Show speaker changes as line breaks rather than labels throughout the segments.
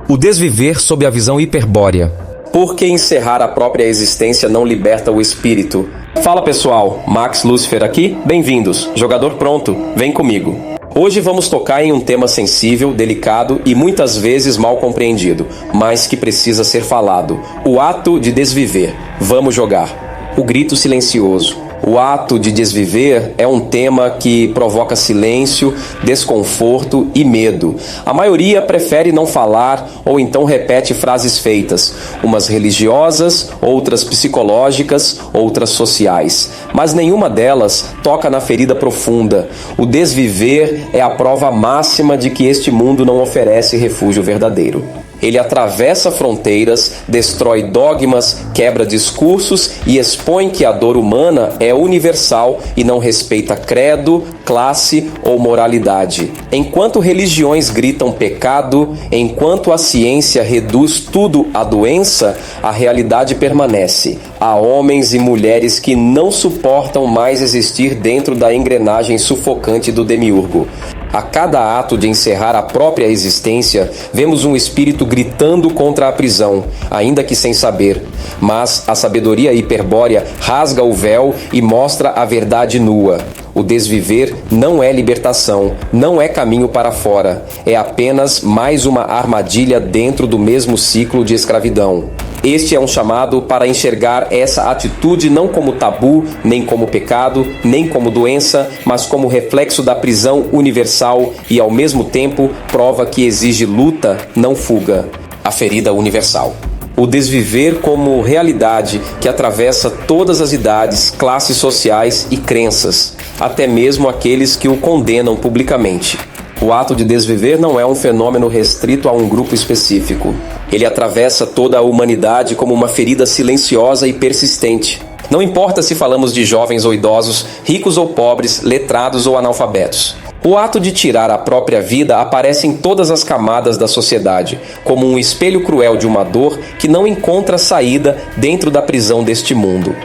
O desviver sob a visão hiperbórea.
Por que encerrar a própria existência não liberta o espírito? Fala pessoal, Max Lucifer aqui, bem-vindos. Jogador pronto, vem comigo. Hoje vamos tocar em um tema sensível, delicado e muitas vezes mal compreendido, mas que precisa ser falado. O ato de desviver. Vamos jogar. O grito silencioso. O ato de desviver é um tema que provoca silêncio, desconforto e medo. A maioria prefere não falar ou então repete frases feitas, umas religiosas, outras psicológicas, outras sociais. Mas nenhuma delas toca na ferida profunda. O desviver é a prova máxima de que este mundo não oferece refúgio verdadeiro. Ele atravessa fronteiras, destrói dogmas, quebra discursos e expõe que a dor humana é universal e não respeita credo, classe ou moralidade. Enquanto religiões gritam pecado, enquanto a ciência reduz tudo à doença, a realidade permanece. Há homens e mulheres que não suportam mais existir dentro da engrenagem sufocante do demiurgo. A cada ato de encerrar a própria existência, vemos um espírito gritando contra a prisão, ainda que sem saber. Mas a sabedoria hiperbórea rasga o véu e mostra a verdade nua. O desviver não é libertação, não é caminho para fora. É apenas mais uma armadilha dentro do mesmo ciclo de escravidão. Este é um chamado para enxergar essa atitude não como tabu, nem como pecado, nem como doença, mas como reflexo da prisão universal e, ao mesmo tempo, prova que exige luta, não fuga. A ferida universal. O desviver como realidade que atravessa todas as idades, classes sociais e crenças, até mesmo aqueles que o condenam publicamente. O ato de desviver não é um fenômeno restrito a um grupo específico. Ele atravessa toda a humanidade como uma ferida silenciosa e persistente. Não importa se falamos de jovens ou idosos, ricos ou pobres, letrados ou analfabetos. O ato de tirar a própria vida aparece em todas as camadas da sociedade, como um espelho cruel de uma dor que não encontra saída dentro da prisão deste mundo.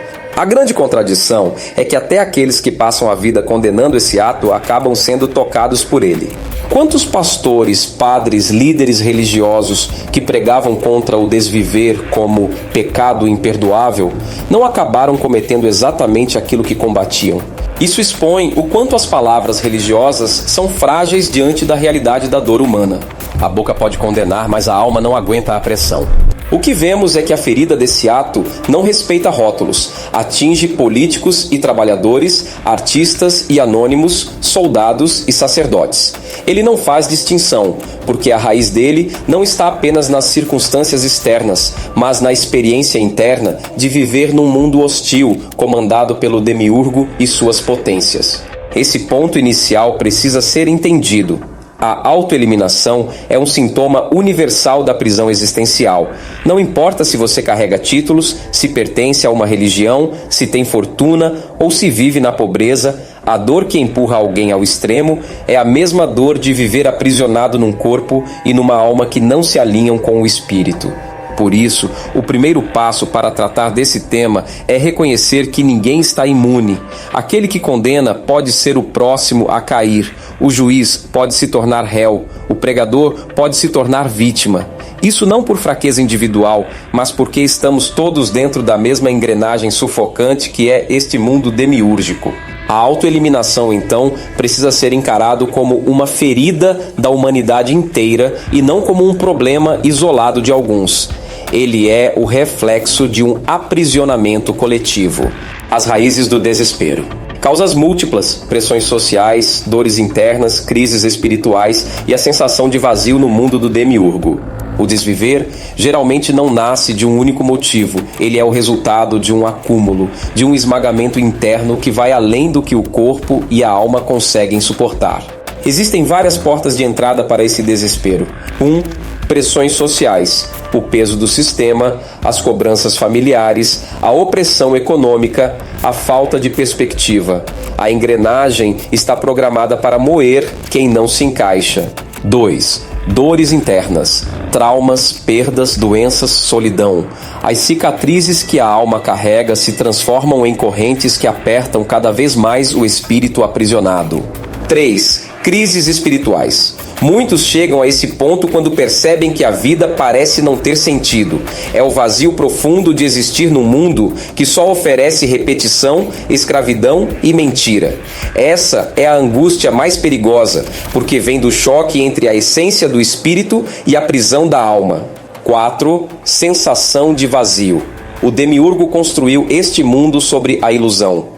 A grande contradição é que até aqueles que passam a vida condenando esse ato acabam sendo tocados por ele. Quantos pastores, padres, líderes religiosos que pregavam contra o desviver como pecado imperdoável não acabaram cometendo exatamente aquilo que combatiam? Isso expõe o quanto as palavras religiosas são frágeis diante da realidade da dor humana. A boca pode condenar, mas a alma não aguenta a pressão. O que vemos é que a ferida desse ato não respeita rótulos, atinge políticos e trabalhadores, artistas e anônimos, soldados e sacerdotes. Ele não faz distinção, porque a raiz dele não está apenas nas circunstâncias externas, mas na experiência interna de viver num mundo hostil, comandado pelo demiurgo e suas potências. Esse ponto inicial precisa ser entendido. A autoeliminação é um sintoma universal da prisão existencial. Não importa se você carrega títulos, se pertence a uma religião, se tem fortuna ou se vive na pobreza, a dor que empurra alguém ao extremo é a mesma dor de viver aprisionado num corpo e numa alma que não se alinham com o espírito. Por isso, o primeiro passo para tratar desse tema é reconhecer que ninguém está imune. Aquele que condena pode ser o próximo a cair, o juiz pode se tornar réu, o pregador pode se tornar vítima. Isso não por fraqueza individual, mas porque estamos todos dentro da mesma engrenagem sufocante que é este mundo demiúrgico. A autoeliminação, então, precisa ser encarado como uma ferida da humanidade inteira e não como um problema isolado de alguns. Ele é o reflexo de um aprisionamento coletivo. As raízes do desespero. Causas múltiplas, pressões sociais, dores internas, crises espirituais e a sensação de vazio no mundo do demiurgo. O desviver geralmente não nasce de um único motivo, ele é o resultado de um acúmulo, de um esmagamento interno que vai além do que o corpo e a alma conseguem suportar. Existem várias portas de entrada para esse desespero. 1. Pressões sociais, o peso do sistema, as cobranças familiares, a opressão econômica, a falta de perspectiva. A engrenagem está programada para moer quem não se encaixa. 2. Dores internas, traumas, perdas, doenças, solidão. As cicatrizes que a alma carrega se transformam em correntes que apertam cada vez mais o espírito aprisionado. 3. Crises espirituais. Muitos chegam a esse ponto quando percebem que a vida parece não ter sentido. É o vazio profundo de existir num mundo que só oferece repetição, escravidão e mentira. Essa é a angústia mais perigosa, porque vem do choque entre a essência do espírito e a prisão da alma. 4. Sensação de vazio. O demiurgo construiu este mundo sobre a ilusão.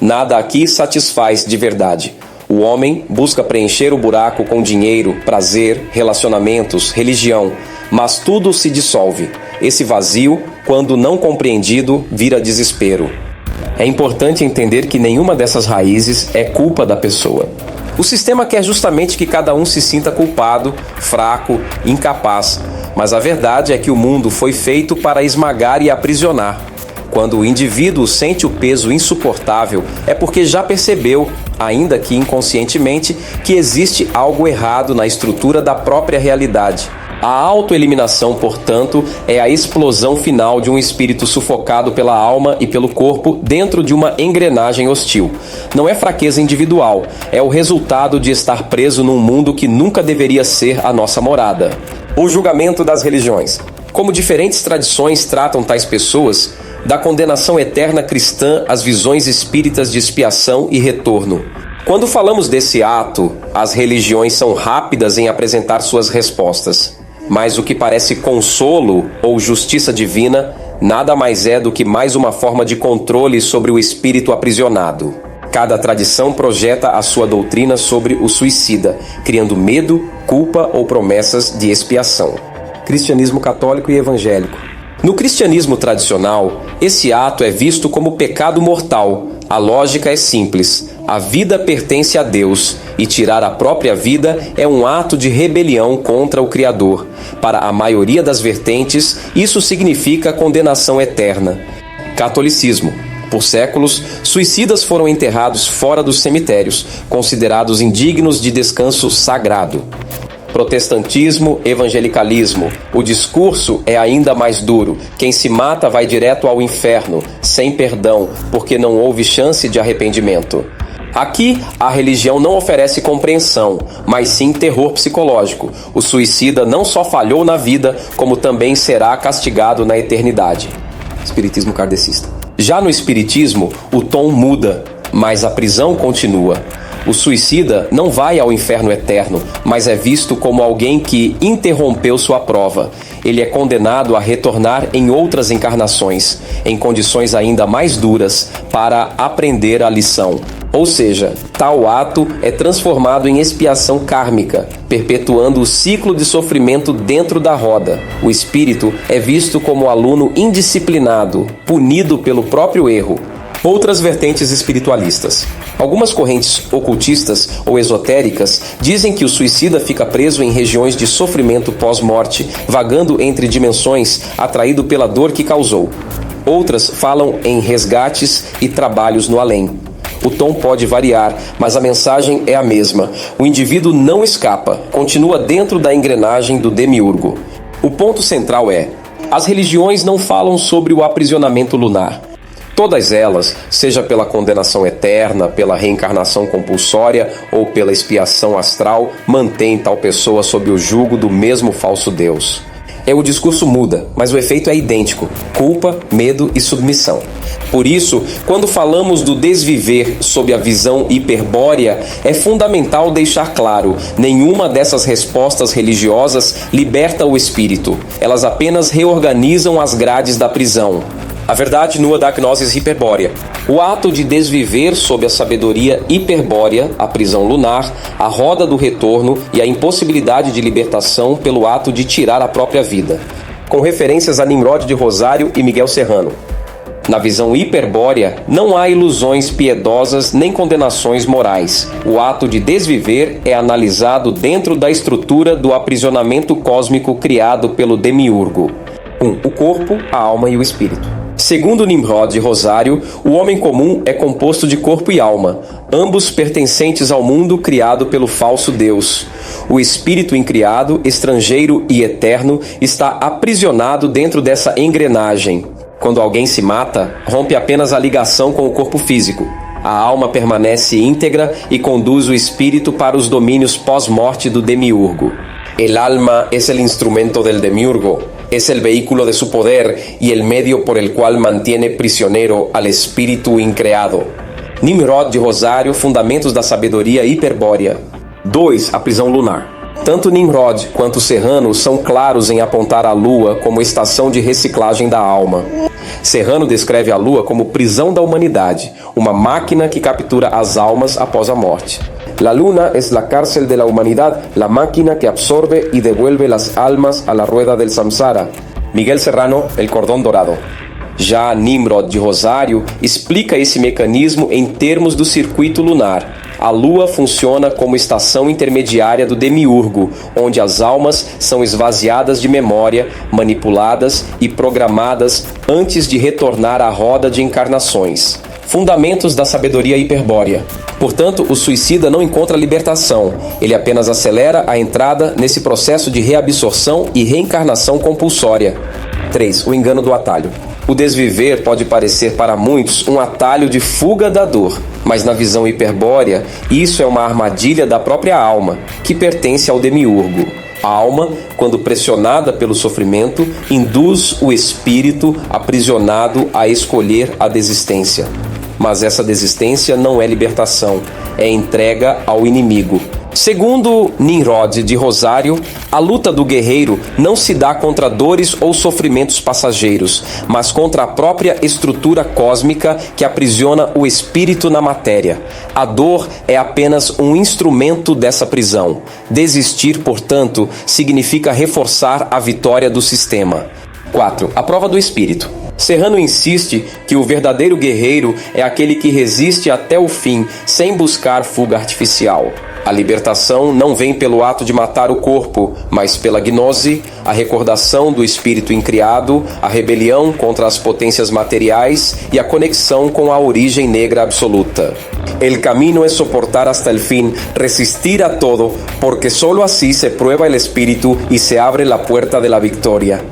Nada aqui satisfaz de verdade. O homem busca preencher o buraco com dinheiro, prazer, relacionamentos, religião, mas tudo se dissolve. Esse vazio, quando não compreendido, vira desespero. É importante entender que nenhuma dessas raízes é culpa da pessoa. O sistema quer justamente que cada um se sinta culpado, fraco, incapaz, mas a verdade é que o mundo foi feito para esmagar e aprisionar. Quando o indivíduo sente o peso insuportável, é porque já percebeu, ainda que inconscientemente, que existe algo errado na estrutura da própria realidade. A autoeliminação, portanto, é a explosão final de um espírito sufocado pela alma e pelo corpo dentro de uma engrenagem hostil. Não é fraqueza individual, é o resultado de estar preso num mundo que nunca deveria ser a nossa morada. O julgamento das religiões. Como diferentes tradições tratam tais pessoas, da condenação eterna cristã às visões espíritas de expiação e retorno. Quando falamos desse ato, as religiões são rápidas em apresentar suas respostas. Mas o que parece consolo ou justiça divina nada mais é do que mais uma forma de controle sobre o espírito aprisionado. Cada tradição projeta a sua doutrina sobre o suicida, criando medo, culpa ou promessas de expiação. Cristianismo católico e evangélico. No cristianismo tradicional, esse ato é visto como pecado mortal. A lógica é simples. A vida pertence a Deus e tirar a própria vida é um ato de rebelião contra o Criador. Para a maioria das vertentes, isso significa condenação eterna. Catolicismo. Por séculos, suicidas foram enterrados fora dos cemitérios, considerados indignos de descanso sagrado. Protestantismo, evangelicalismo. O discurso é ainda mais duro. Quem se mata vai direto ao inferno, sem perdão, porque não houve chance de arrependimento. Aqui, a religião não oferece compreensão, mas sim terror psicológico. O suicida não só falhou na vida, como também será castigado na eternidade. Espiritismo kardecista. Já no espiritismo, o tom muda, mas a prisão continua. O suicida não vai ao inferno eterno, mas é visto como alguém que interrompeu sua prova. Ele é condenado a retornar em outras encarnações, em condições ainda mais duras, para aprender a lição. Ou seja, tal ato é transformado em expiação kármica, perpetuando o ciclo de sofrimento dentro da roda. O espírito é visto como aluno indisciplinado, punido pelo próprio erro. Outras vertentes espiritualistas. Algumas correntes ocultistas ou esotéricas dizem que o suicida fica preso em regiões de sofrimento pós-morte, vagando entre dimensões, atraído pela dor que causou. Outras falam em resgates e trabalhos no além. O tom pode variar, mas a mensagem é a mesma. O indivíduo não escapa, continua dentro da engrenagem do demiurgo. O ponto central é: as religiões não falam sobre o aprisionamento lunar. Todas elas, seja pela condenação eterna, pela reencarnação compulsória ou pela expiação astral, mantêm tal pessoa sob o jugo do mesmo falso Deus. O discurso muda, mas o efeito é idêntico: culpa, medo e submissão. Por isso, quando falamos do desviver sob a visão hiperbórea, é fundamental deixar claro: nenhuma dessas respostas religiosas liberta o espírito. Elas apenas reorganizam as grades da prisão. A verdade nua da gnosis hiperbórea. O ato de desviver sob a sabedoria hiperbórea, a prisão lunar, a roda do retorno e a impossibilidade de libertação pelo ato de tirar a própria vida. Com referências a Nimrod de Rosário e Miguel Serrano. Na visão hiperbórea, não há ilusões piedosas nem condenações morais. O ato de desviver é analisado dentro da estrutura do aprisionamento cósmico criado pelo demiurgo. 1. O corpo, a alma e o espírito. Segundo Nimrod de Rosário, o homem comum é composto de corpo e alma, ambos pertencentes ao mundo criado pelo falso Deus. O espírito incriado, estrangeiro e eterno, está aprisionado dentro dessa engrenagem. Quando alguém se mata, rompe apenas a ligação com o corpo físico. A alma permanece íntegra e conduz o espírito para os domínios pós-morte do demiurgo. El alma es el instrumento del demiurgo, es el vehículo de su poder y el medio por el cual mantiene prisionero al espírito increado. Nimrod de Rosário, Fundamentos da Sabedoria Hiperbórea. 2. A prisão lunar. Tanto Nimrod quanto Serrano são claros em apontar a Lua como estação de reciclagem da alma. Serrano descreve a Lua como prisão da humanidade, uma máquina que captura as almas após a morte. La luna es la cárcel de la humanidad, la máquina que absorbe y devuelve las almas a la rueda del samsara. Miguel Serrano, El Cordón Dourado. Já Nimrod de Rosário explica esse mecanismo em termos do circuito lunar. A Lua funciona como estação intermediária do demiurgo, onde as almas são esvaziadas de memória, manipuladas e programadas antes de retornar à roda de encarnações. Fundamentos da Sabedoria Hiperbórea. Portanto, o suicida não encontra libertação, ele apenas acelera a entrada nesse processo de reabsorção e reencarnação compulsória. 3. O engano do atalho. O desviver pode parecer para muitos um atalho de fuga da dor, mas na visão hiperbórea, isso é uma armadilha da própria alma, que pertence ao demiurgo. A alma, quando pressionada pelo sofrimento, induz o espírito aprisionado a escolher a desistência. Mas essa desistência não é libertação, é entrega ao inimigo. Segundo Nimrod de Rosário, a luta do guerreiro não se dá contra dores ou sofrimentos passageiros, mas contra a própria estrutura cósmica que aprisiona o espírito na matéria. A dor é apenas um instrumento dessa prisão. Desistir, portanto, significa reforçar a vitória do sistema. 4. A prova do espírito. Serrano insiste que o verdadeiro guerreiro é aquele que resiste até o fim, sem buscar fuga artificial. A libertação não vem pelo ato de matar o corpo, mas pela gnose, a recordação do espírito incriado, a rebelião contra as potências materiais e a conexão com a origem negra absoluta. El camino es soportar hasta el fin, resistir a todo, porque solo así se prueba el espíritu y se abre la puerta de la victoria.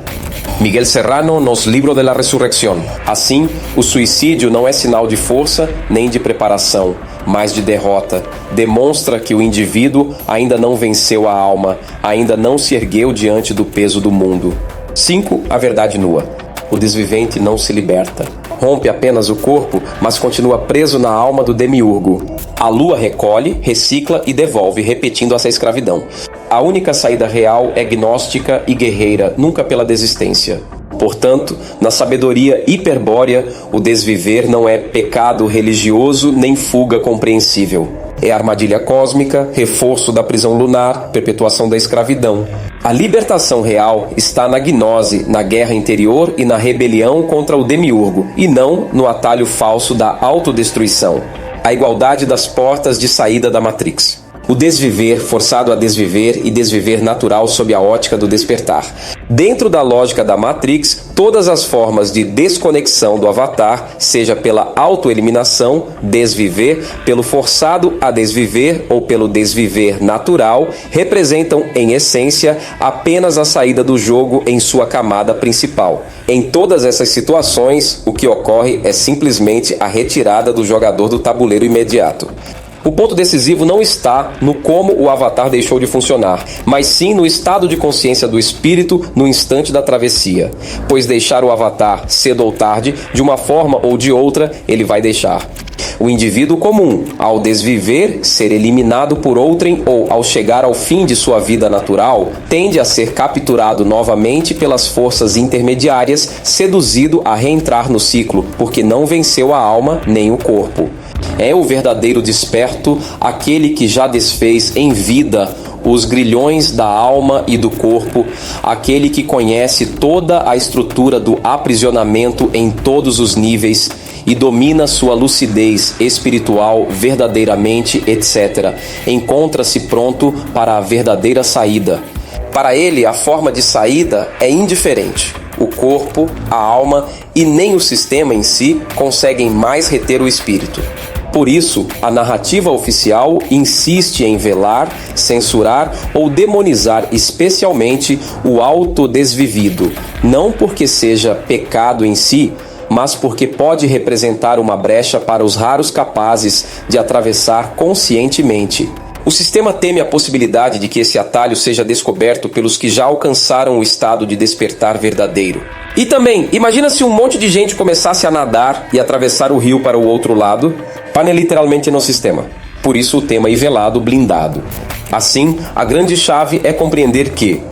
Miguel Serrano, nos Livro de la Resurrección. Assim, o suicídio não é sinal de força nem de preparação, mas de derrota. Demonstra que o indivíduo ainda não venceu a alma, ainda não se ergueu diante do peso do mundo. 5. A verdade nua. O desvivente não se liberta. Rompe apenas o corpo, mas continua preso na alma do demiurgo. A lua recolhe, recicla e devolve, repetindo essa escravidão. A única saída real é gnóstica e guerreira, nunca pela desistência. Portanto, na sabedoria hiperbórea, o desviver não é pecado religioso nem fuga compreensível. É armadilha cósmica, reforço da prisão lunar, perpetuação da escravidão. A libertação real está na gnose, na guerra interior e na rebelião contra o demiurgo, e não no atalho falso da autodestruição. A igualdade das portas de saída da Matrix. O desviver, forçado a desviver e desviver natural sob a ótica do despertar. Dentro da lógica da Matrix, todas as formas de desconexão do avatar, seja pela autoeliminação, desviver, pelo forçado a desviver ou pelo desviver natural, representam, em essência, apenas a saída do jogo em sua camada principal. Em todas essas situações, o que ocorre é simplesmente a retirada do jogador do tabuleiro imediato. O ponto decisivo não está no como o avatar deixou de funcionar, mas sim no estado de consciência do espírito no instante da travessia. Pois deixar o avatar, cedo ou tarde, de uma forma ou de outra, ele vai deixar. O indivíduo comum, ao desviver, ser eliminado por outrem ou ao chegar ao fim de sua vida natural, tende a ser capturado novamente pelas forças intermediárias, seduzido a reentrar no ciclo, porque não venceu a alma nem o corpo. É o verdadeiro desperto, aquele que já desfez em vida os grilhões da alma e do corpo, aquele que conhece toda a estrutura do aprisionamento em todos os níveis e domina sua lucidez espiritual verdadeiramente, etc. Encontra-se pronto para a verdadeira saída. Para ele, a forma de saída é indiferente. O corpo, a alma e nem o sistema em si conseguem mais reter o espírito. Por isso, a narrativa oficial insiste em velar, censurar ou demonizar especialmente o autodesvivido, não porque seja pecado em si, mas porque pode representar uma brecha para os raros capazes de atravessar conscientemente. O sistema teme a possibilidade de que esse atalho seja descoberto pelos que já alcançaram o estado de despertar verdadeiro. E também, imagina se um monte de gente começasse a nadar e atravessar o rio para o outro lado. Pane literalmente no sistema. Por isso o tema velado, blindado. Assim, a grande chave é compreender que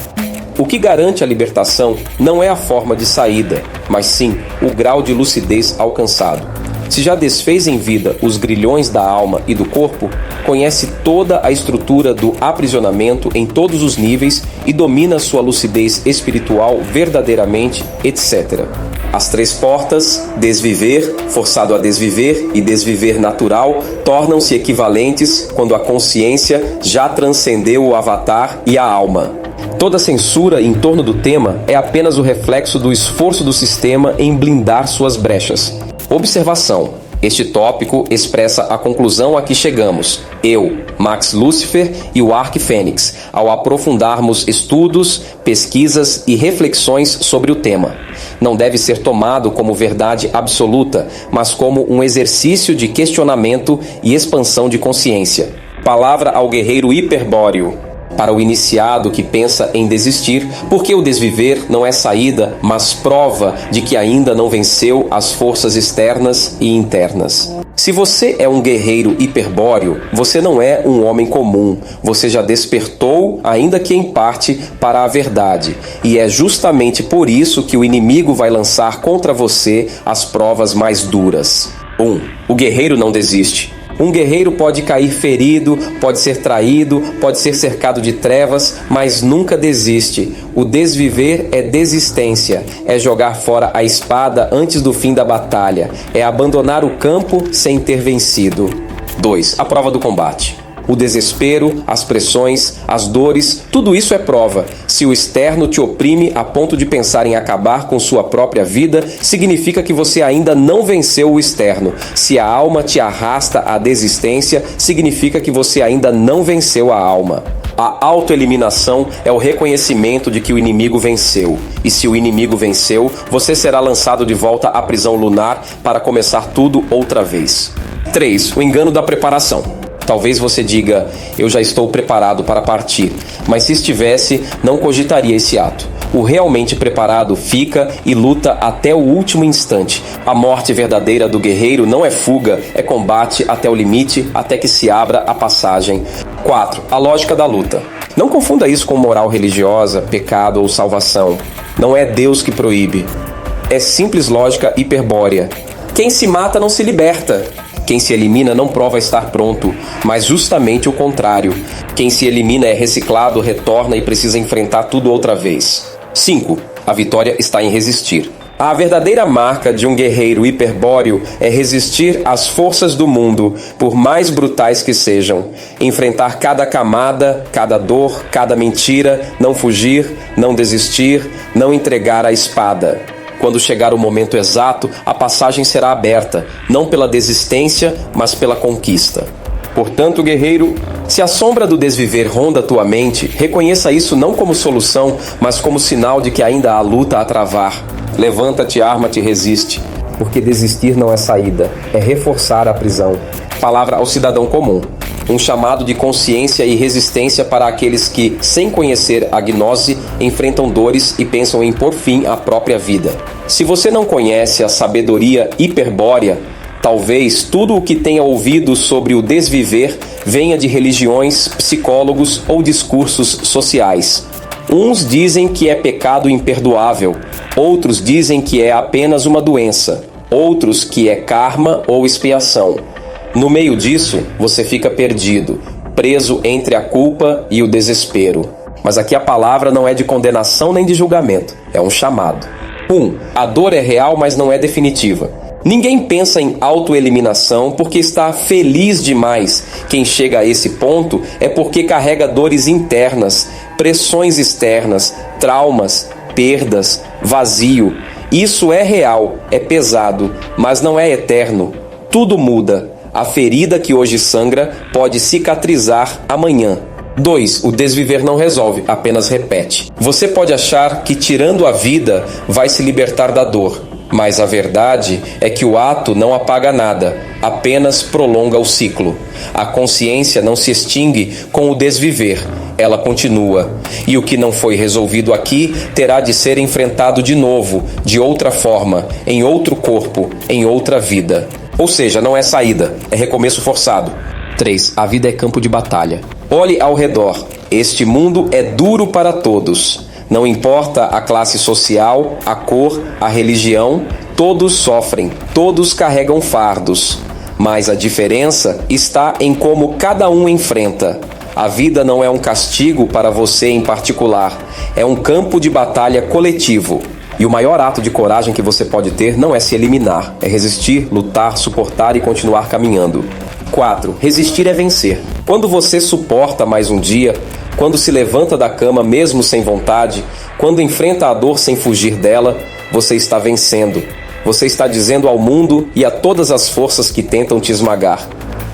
o que garante a libertação não é a forma de saída, mas sim o grau de lucidez alcançado. Se já desfez em vida os grilhões da alma e do corpo, conhece toda a estrutura do aprisionamento em todos os níveis e domina sua lucidez espiritual verdadeiramente, etc. As três portas, desviver, forçado a desviver e desviver natural, tornam-se equivalentes quando a consciência já transcendeu o avatar e a alma. Toda censura em torno do tema é apenas o reflexo do esforço do sistema em blindar suas brechas. Observação. Este tópico expressa a conclusão a que chegamos, eu, Max Lucifer e o Arquifênix, ao aprofundarmos estudos, pesquisas e reflexões sobre o tema. Não deve ser tomado como verdade absoluta, mas como um exercício de questionamento e expansão de consciência. Palavra ao guerreiro hiperbóreo. Para o iniciado que pensa em desistir, porque o desviver não é saída, mas prova de que ainda não venceu as forças externas e internas. Se você é um guerreiro hiperbóreo, você não é um homem comum. Você já despertou, ainda que em parte, para a verdade. E é justamente por isso que o inimigo vai lançar contra você as provas mais duras. 1. O guerreiro não desiste. Um guerreiro pode cair ferido, pode ser traído, pode ser cercado de trevas, mas nunca desiste. O desviver é desistência, é jogar fora a espada antes do fim da batalha, é abandonar o campo sem ter vencido. 2. A prova do combate. O desespero, as pressões, as dores, tudo isso é prova. Se o externo te oprime a ponto de pensar em acabar com sua própria vida, significa que você ainda não venceu o externo. Se a alma te arrasta à desistência, significa que você ainda não venceu a alma. A autoeliminação é o reconhecimento de que o inimigo venceu. E se o inimigo venceu, você será lançado de volta à prisão lunar para começar tudo outra vez. 3. O engano da preparação. Talvez você diga, eu já estou preparado para partir, mas se estivesse, não cogitaria esse ato. O realmente preparado fica e luta até o último instante. A morte verdadeira do guerreiro não é fuga, é combate até o limite, até que se abra a passagem. 4. A lógica da luta. Não confunda isso com moral religiosa, pecado ou salvação. Não é Deus que proíbe. É simples lógica hiperbórea. Quem se mata não se liberta. Quem se elimina não prova estar pronto, mas justamente o contrário. Quem se elimina é reciclado, retorna e precisa enfrentar tudo outra vez. 5. A vitória está em resistir. A verdadeira marca de um guerreiro hiperbóreo é resistir às forças do mundo, por mais brutais que sejam. Enfrentar cada camada, cada dor, cada mentira, não fugir, não desistir, não entregar a espada. Quando chegar o momento exato, a passagem será aberta, não pela desistência, mas pela conquista. Portanto, guerreiro, se a sombra do desviver ronda tua mente, reconheça isso não como solução, mas como sinal de que ainda há luta a travar. Levanta-te, arma-te e resiste, porque desistir não é saída, é reforçar a prisão. Palavra ao cidadão comum. Um chamado de consciência e resistência para aqueles que, sem conhecer a gnose, enfrentam dores e pensam em pôr fim à própria vida. Se você não conhece a sabedoria hiperbórea, talvez tudo o que tenha ouvido sobre o desviver venha de religiões, psicólogos ou discursos sociais. Uns dizem que é pecado imperdoável, outros dizem que é apenas uma doença, outros que é karma ou expiação. No meio disso, você fica perdido, preso entre a culpa e o desespero. Mas aqui a palavra não é de condenação nem de julgamento, é um chamado. 1. A dor é real, mas não é definitiva. Ninguém pensa em autoeliminação porque está feliz demais. Quem chega a esse ponto é porque carrega dores internas, pressões externas, traumas, perdas, vazio. Isso é real, é pesado, mas não é eterno. Tudo muda. A ferida que hoje sangra pode cicatrizar amanhã. 2. O desviver não resolve, apenas repete. Você pode achar que tirando a vida vai se libertar da dor. Mas a verdade é que o ato não apaga nada, apenas prolonga o ciclo. A consciência não se extingue com o desviver, ela continua. E o que não foi resolvido aqui terá de ser enfrentado de novo, de outra forma, em outro corpo, em outra vida. Ou seja, não é saída, é recomeço forçado. 3. A vida é campo de batalha. Olhe ao redor. Este mundo é duro para todos. Não importa a classe social, a cor, a religião, todos sofrem, todos carregam fardos. Mas a diferença está em como cada um enfrenta. A vida não é um castigo para você em particular, é um campo de batalha coletivo. E o maior ato de coragem que você pode ter não é se eliminar, é resistir, lutar, suportar e continuar caminhando. 4. Resistir é vencer. Quando você suporta mais um dia, quando se levanta da cama mesmo sem vontade, quando enfrenta a dor sem fugir dela, você está vencendo. Você está dizendo ao mundo e a todas as forças que tentam te esmagar: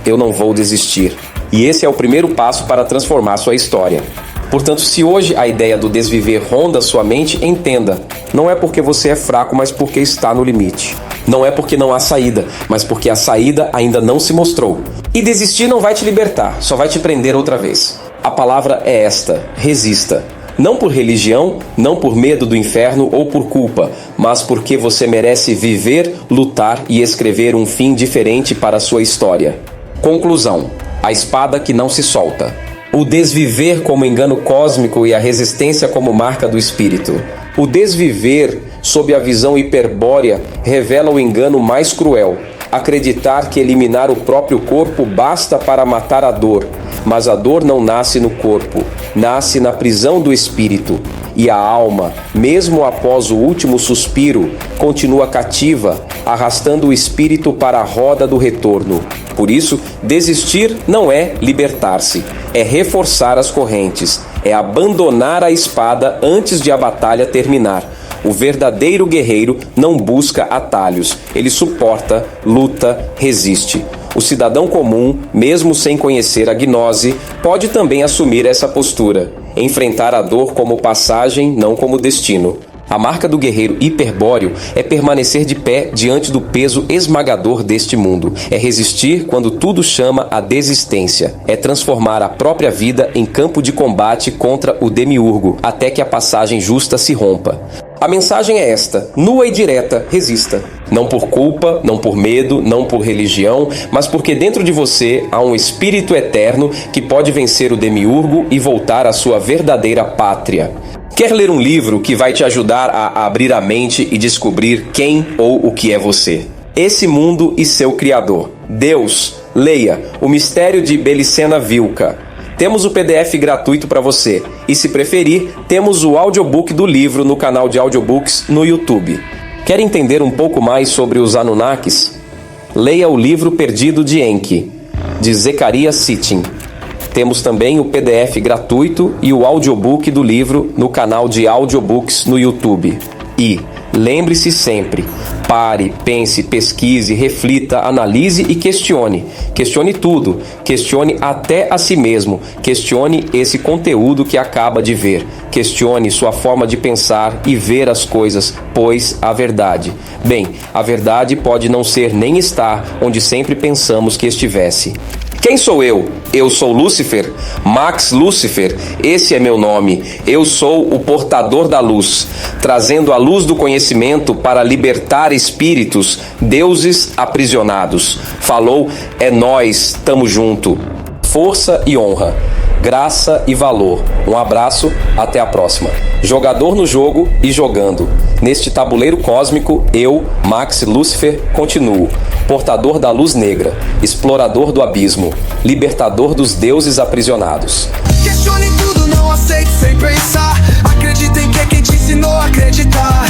eu não vou desistir. E esse é o primeiro passo para transformar sua história. Portanto, se hoje a ideia do desviver ronda sua mente, entenda: não é porque você é fraco, mas porque está no limite. Não é porque não há saída, mas porque a saída ainda não se mostrou. E desistir não vai te libertar, só vai te prender outra vez. A palavra é esta: resista. Não por religião, não por medo do inferno ou por culpa, mas porque você merece viver, lutar e escrever um fim diferente para a sua história. Conclusão: a espada que não se solta. O desviver como engano cósmico e a resistência como marca do espírito. O desviver, sob a visão hiperbórea, revela o engano mais cruel. Acreditar que eliminar o próprio corpo basta para matar a dor. Mas a dor não nasce no corpo, nasce na prisão do espírito. E a alma, mesmo após o último suspiro, continua cativa, arrastando o espírito para a roda do retorno. Por isso, desistir não é libertar-se, é reforçar as correntes, é abandonar a espada antes de a batalha terminar. O verdadeiro guerreiro não busca atalhos, ele suporta, luta, resiste. O cidadão comum, mesmo sem conhecer a gnose, pode também assumir essa postura, enfrentar a dor como passagem, não como destino. A marca do guerreiro hiperbóreo é permanecer de pé diante do peso esmagador deste mundo. É resistir quando tudo chama a desistência. É transformar a própria vida em campo de combate contra o demiurgo, até que a passagem justa se rompa. A mensagem é esta, nua e direta: resista. Não por culpa, não por medo, não por religião, mas porque dentro de você há um espírito eterno que pode vencer o demiurgo e voltar à sua verdadeira pátria. Quer ler um livro que vai te ajudar a abrir a mente e descobrir quem ou o que é você? Esse Mundo e Seu Criador. Deus. Leia O Mistério de Belicena Vilca. Temos o PDF gratuito para você. E se preferir, temos o audiobook do livro no canal de audiobooks no YouTube. Quer entender um pouco mais sobre os Anunnakis? Leia o livro Perdido de Enki, de Zecharia Sitchin. Temos também o PDF gratuito e o audiobook do livro no canal de audiobooks no YouTube. E lembre-se sempre: pare, pense, pesquise, reflita, analise e questione. Questione tudo. Questione até a si mesmo. Questione esse conteúdo que acaba de ver. Questione sua forma de pensar e ver as coisas, pois a verdade. Bem, a verdade pode não ser nem estar onde sempre pensamos que estivesse. Quem sou eu? Eu sou Lúcifer, Max Lúcifer, esse é meu nome. Eu sou o portador da luz, trazendo a luz do conhecimento para libertar espíritos, deuses aprisionados. Falou, é nós, tamo junto. Força e honra, graça e valor. Um abraço, até a próxima. Jogador no jogo e jogando. Neste tabuleiro cósmico, eu, Max Lúcifer, continuo. Portador da luz negra, explorador do abismo, libertador dos deuses aprisionados.
Questione tudo, não aceite sem pensar. Acredita em quem te ensinou a acreditar.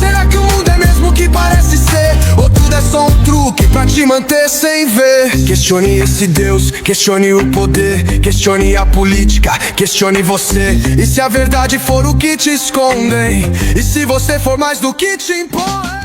Será que o mundo é mesmo o que parece ser? Ou tudo é só um truque pra te manter sem ver? Questione esse Deus, questione o poder, questione a política, questione você. E se a verdade for o que te escondem? E se você for mais do que te impõe?